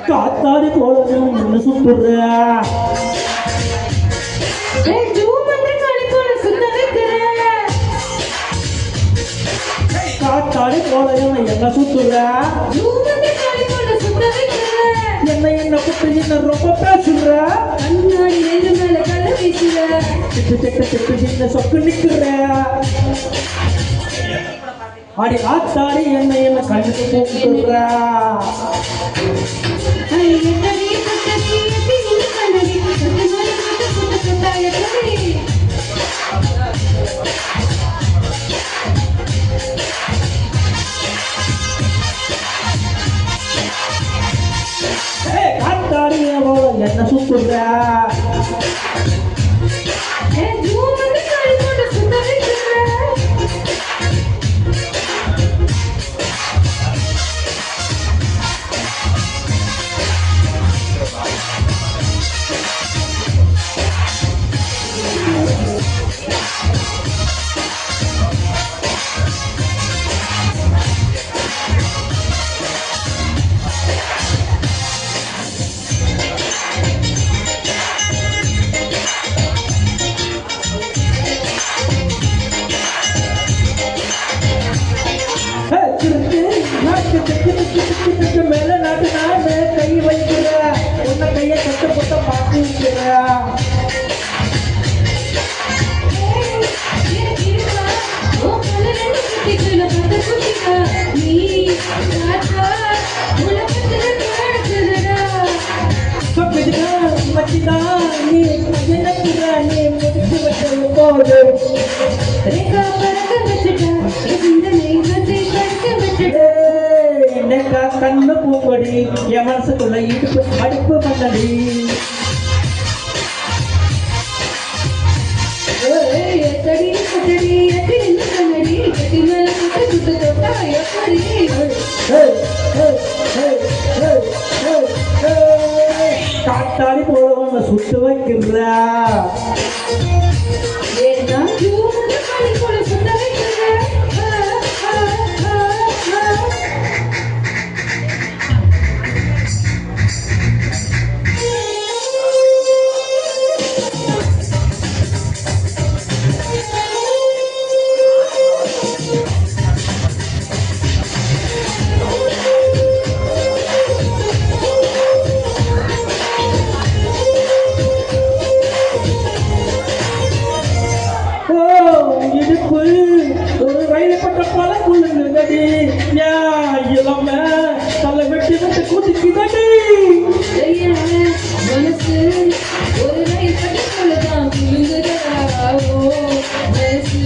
காத்தாடி போல என்ன சுத்துற காத்தாடி போல என்ன சுத்துற என்ன என்ன குத்து என்ன ரொம்ப பேசுற என்ன சொக்கு நிக்கிற அடி ஆத்தாடி என்ன என்ன கண்ணுக்கு கூப்பிடுற காத்தாடி என்ன சுத்துற மேல நாட்டு நாடு கை வைக்கிற உன்ன கையை கட்ட போட்ட பாக்குற கண்ணு பூங்கொடி என் மனசுக்குள்ள இடுப்பு அடுப்பு பண்ணடி காத்தாடி போடுவாங்க சுட்டு வைக்கிற ஒரு ரயில் பட்ட பல குள்ளுங்கடி இளம தலை வெட்டி விட்டு குதிக்குதடி மனசு ஒரு ரயில் பட்ட போலதான் குள்ளுங்கடாவோ மனசு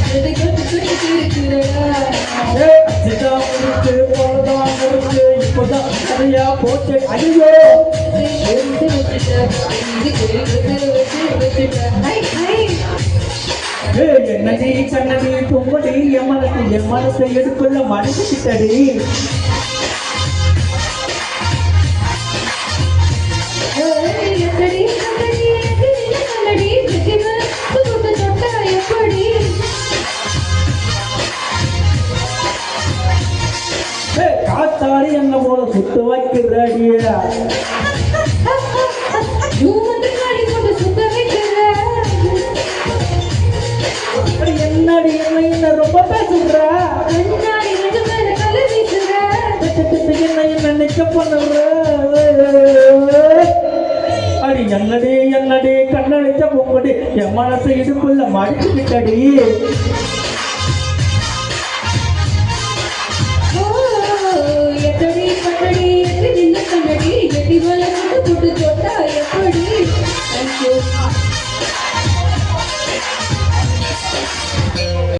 அதை கட்டு கட்டி இருக்கிறடா போலதான் இருக்கு இப்போதான் நிறையா போச்சு ஐயோ என்னடி கண்ணடி பொங்கடி என் மனசை எடுக்குள்ள மடிச்சுக்கிட்டடி காத்தாடி என்ன போல சுத்து வைக்கிறடியா என்னடி என்ன ரொம்ப பேசுற என்ன நிக்க பண்ணுற அடி என்னடி கண்ணடிச்ச பொங்கடி என் மனசை இதுக்குள்ள மடிச்சுக்கிட்டடி